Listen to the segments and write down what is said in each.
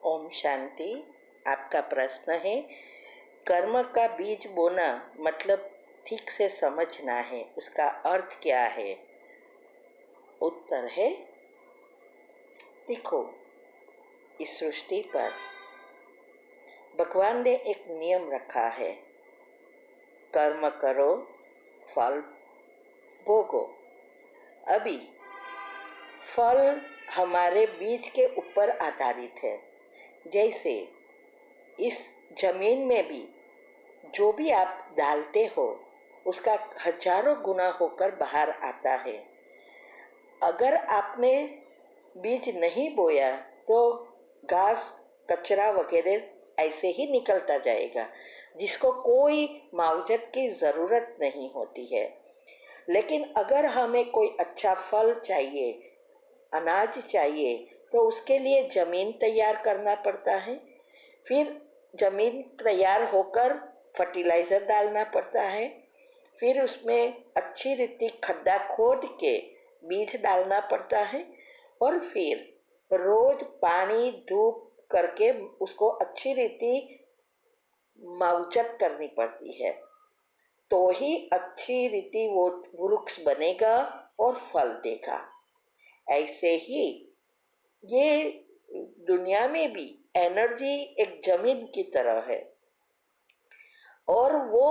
ओम शांति। आपका प्रश्न है, कर्म का बीज बोना मतलब ठीक से समझना है, उसका अर्थ क्या है। उत्तर है, देखो, इस सृष्टि पर भगवान ने एक नियम रखा है, कर्म करो फल भोगो। अभी फल हमारे बीज के ऊपर आधारित है। जैसे इस जमीन में भी जो भी आप डालते हो उसका हजारों गुना होकर बाहर आता है। अगर आपने बीज नहीं बोया तो घास कचरा वगैरह ऐसे ही निकलता जाएगा, जिसको कोई मुआवजत की ज़रूरत नहीं होती है। लेकिन अगर हमें कोई अच्छा फल चाहिए, अनाज चाहिए, तो उसके लिए ज़मीन तैयार करना पड़ता है। फिर ज़मीन तैयार होकर फर्टिलाइज़र डालना पड़ता है। फिर उसमें अच्छी रीति खड्डा खोद के बीज डालना पड़ता है और फिर रोज पानी धूप करके उसको अच्छी रीति मुआवजत करनी पड़ती है, तो ही अच्छी रीति वो वृक्ष बनेगा और फल देगा। ऐसे ही ये दुनिया में भी एनर्जी एक जमीन की तरह है और वो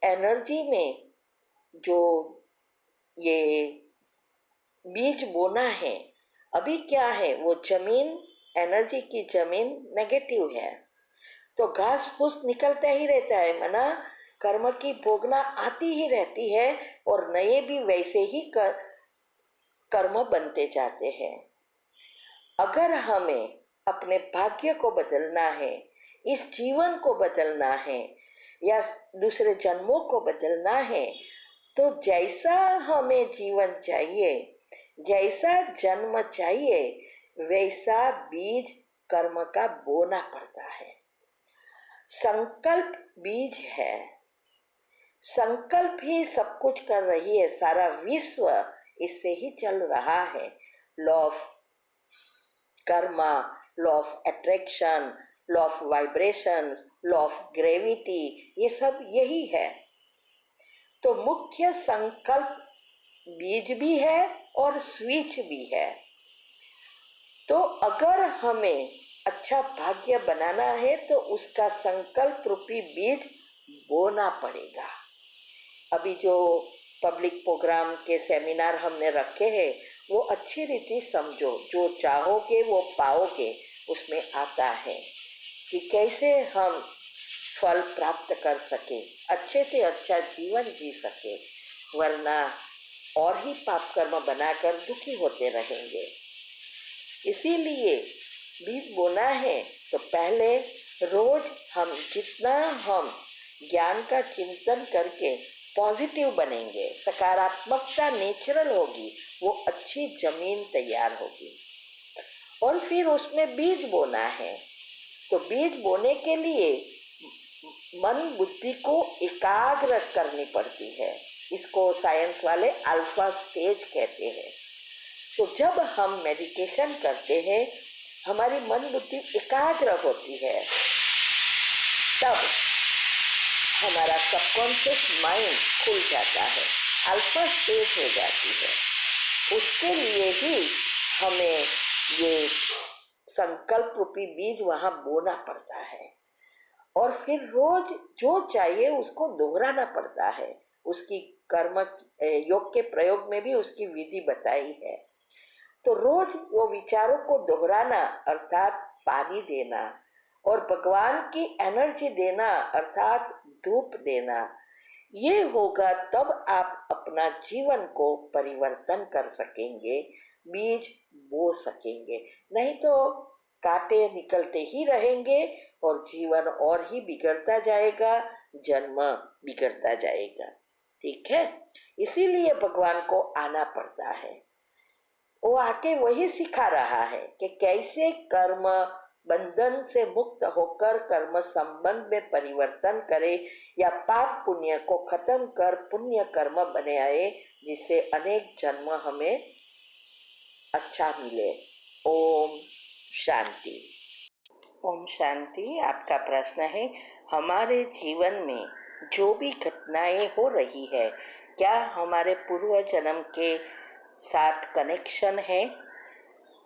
एनर्जी में जो ये बीज बोना है, अभी क्या है, वो जमीन, एनर्जी की जमीन नेगेटिव है, तो घास फूस निकलता ही रहता है, मना कर्म की भोगना आती ही रहती है और नए भी वैसे ही कर्म बनते जाते हैं। अगर हमें अपने भाग्य को बदलना है, इस जीवन को बदलना है या दूसरे जन्मों को बदलना है, तो जैसा हमें जीवन चाहिए, जैसा जन्म चाहिए, वैसा बीज कर्म का बोना पड़ता है। संकल्प बीज है, संकल्प ही सब कुछ कर रही है, सारा विश्व इससे ही चल रहा है। Law of Karma, law of attraction, law of vibration, law of gravity, ये सब यही है। तो मुख्य संकल्प बीज भी है और स्विच भी है। तो अगर हमें अच्छा भाग्य बनाना है तो उसका संकल्प रूपी बीज बोना पड़ेगा। अभी जो पब्लिक प्रोग्राम के सेमिनार हमने रखे हैं, वो अच्छी रीति समझो, जो चाहोगे वो पाओगे। उसमें आता है कि कैसे हम फल प्राप्त कर सके, अच्छे से अच्छा जीवन जी सके, वरना और ही पाप कर्म बनाकर दुखी होते रहेंगे। इसीलिए बीज बोना है तो पहले रोज हम जितना हम ज्ञान का चिंतन करके पॉजिटिव बनेंगे, सकारात्मकता नेचुरल होगी, वो अच्छी जमीन तैयार होगी। और फिर उसमें बीज बोना है। तो बीज बोने के लिए मन बुद्धि को एकाग्र करनी पड़ती है। इसको साइंस वाले अल्फा स्टेज कहते हैं। तो जब हम मेडिटेशन करते हैं, हमारी मन बुद्धि एकाग्र होती है, तब हमारा सबकॉन्शियस माइंड खुल जाता है, अल्फा स्टेज हो जाती है। उसके लिए ही हमें ये संकल्प रूपी बीज वहाँ बोना पड़ता है और फिर रोज जो चाहिए उसको दोहराना पड़ता है। उसकी कर्म योग के प्रयोग में भी उसकी विधि बताई है। तो रोज वो विचारों को दोहराना अर्थात पानी देना और भगवान की एनर्जी देना अर्थात धूप देना, ये होगा तब आप अपना जीवन को परिवर्तन कर सकेंगे, बीज बो सकेंगे। नहीं तो कांटे निकलते ही रहेंगे और जीवन और ही बिगड़ता जाएगा, जन्म बिगड़ता जाएगा। ठीक है, इसीलिए भगवान को आना पड़ता है। वो आके वही सिखा रहा है कि कैसे कर्म बंधन से मुक्त होकर कर्म संबंध में परिवर्तन करे या पाप पुण्य को खत्म कर पुण्य कर्म बने आए, जिससे अनेक जन्म हमें अच्छा मिले। ओम शांति। ओम शांति। आपका प्रश्न है, हमारे जीवन में जो भी घटनाएं हो रही है, क्या हमारे पूर्व जन्म के साथ कनेक्शन है?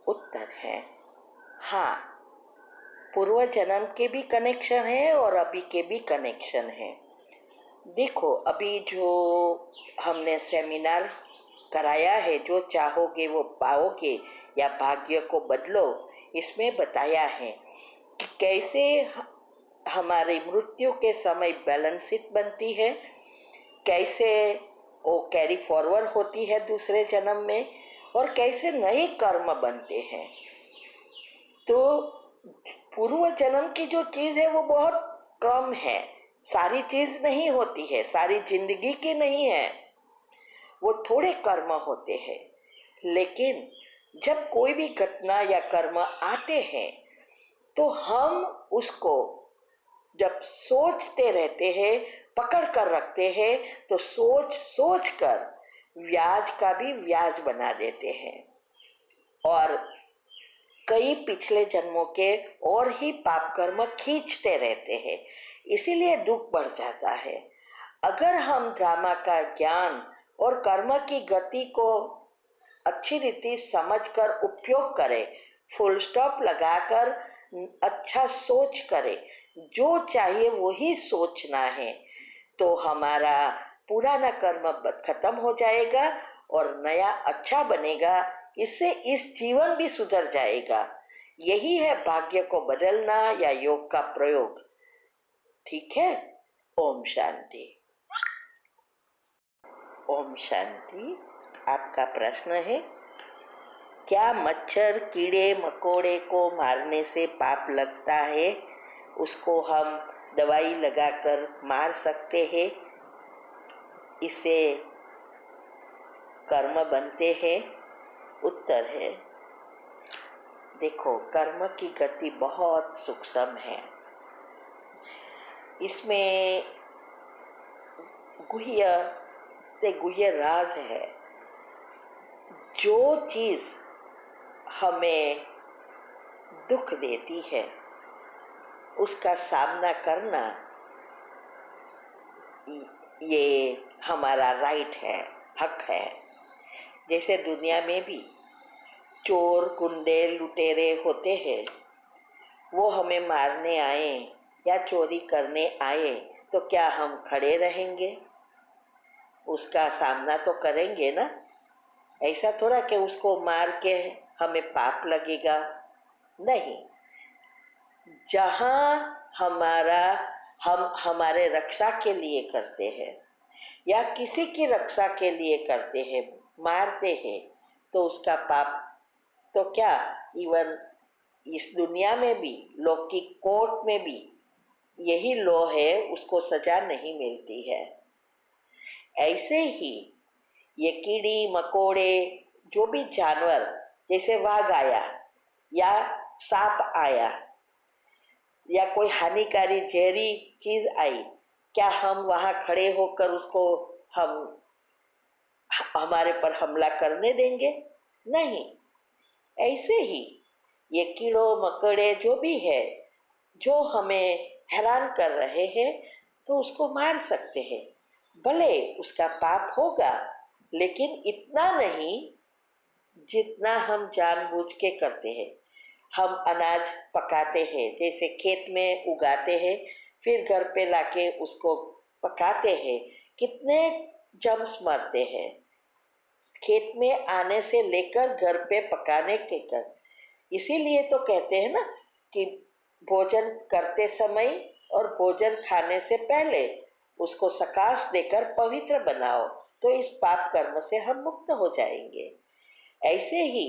उत्तर है हाँ, पूर्व जन्म के भी कनेक्शन है और अभी के भी कनेक्शन है। देखो, अभी जो हमने सेमिनार कराया है, जो चाहोगे वो पाओगे या भाग्य को बदलो, इसमें बताया है कि कैसे हमारी मृत्यु के समय बैलेंस शीट बनती है, कैसे वो कैरी फॉरवर्ड होती है दूसरे जन्म में, और कैसे नए कर्म बनते हैं। तो पूर्व जन्म की जो चीज़ है वो बहुत कम है, सारी चीज़ नहीं होती है, सारी जिंदगी की नहीं है, वो थोड़े कर्म होते हैं। लेकिन जब कोई भी घटना या कर्म आते हैं तो हम उसको जब सोचते रहते हैं, पकड़ कर रखते हैं, तो सोच सोच कर व्याज का भी व्याज बना देते हैं और कई पिछले जन्मों के और ही पाप कर्म खींचते रहते हैं। इसीलिए दुख बढ़ जाता है। अगर हम ड्रामा का ज्ञान और कर्म की गति को अच्छी रीति समझकर उपयोग करें, फुल स्टॉप लगाकर अच्छा सोच करें, जो चाहिए वही सोचना है, तो हमारा पुराना कर्म खत्म हो जाएगा और नया अच्छा बनेगा। इससे इस जीवन भी सुधर जाएगा। यही है भाग्य को बदलना या योग का प्रयोग। ठीक है। ओम शांति। ओम शांति। आपका प्रश्न है, क्या मच्छर कीड़े मकोड़े को मारने से पाप लगता है? उसको हम दवाई लगाकर मार सकते हैं, इससे कर्म बनते हैं? उत्तर है, देखो, कर्म की गति बहुत सूक्ष्म है। इसमें गुह्य राज है। जो चीज़ हमें दुख देती है उसका सामना करना, ये हमारा राइट है, हक है। जैसे दुनिया में भी चोर गुंडे लुटेरे होते हैं, वो हमें मारने आए या चोरी करने आए तो क्या हम खड़े रहेंगे? उसका सामना तो करेंगे ना। ऐसा थोड़ा कि उसको मार के हमें पाप लगेगा, नहीं। जहाँ हम हमारे रक्षा के लिए करते हैं या किसी की रक्षा के लिए करते हैं, मारते हैं, तो उसका पाप तो क्या, इवन इस दुनिया में भी, लौकिक कोर्ट में भी यही लॉ है, उसको सजा नहीं मिलती है। ऐसे ही ये कीड़ी मकोड़े, जो भी जानवर, जैसे बाघ आया या सांप आया या कोई हानिकारी जहरी चीज आई, क्या हम वहाँ खड़े होकर उसको हमारे पर हमला करने देंगे? नहीं। ऐसे ही ये कीड़ों मकोड़े जो भी है, जो हमें हैरान कर रहे हैं, तो उसको मार सकते हैं। भले उसका पाप होगा, लेकिन इतना नहीं जितना हम जानबूझ के करते हैं। हम अनाज पकाते हैं, जैसे खेत में उगाते हैं, फिर घर पे लाके उसको पकाते हैं, कितने जम्स मरते हैं खेत में आने से लेकर घर पे पकाने के कर। इसीलिए तो कहते हैं ना कि भोजन करते समय और भोजन खाने से पहले उसको सकाश देकर पवित्र बनाओ, तो इस पाप कर्म से हम मुक्त हो जाएंगे। ऐसे ही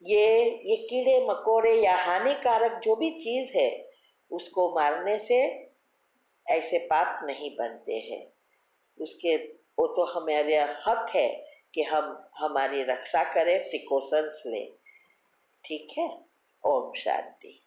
ये कीड़े मकोड़े या हानिकारक जो भी चीज़ है, उसको मारने से ऐसे पाप नहीं बनते हैं। उसके वो तो हमारे हक है कि हम हमारी रक्षा करें, प्रिकॉशंस लें। ठीक है। ओम शांति।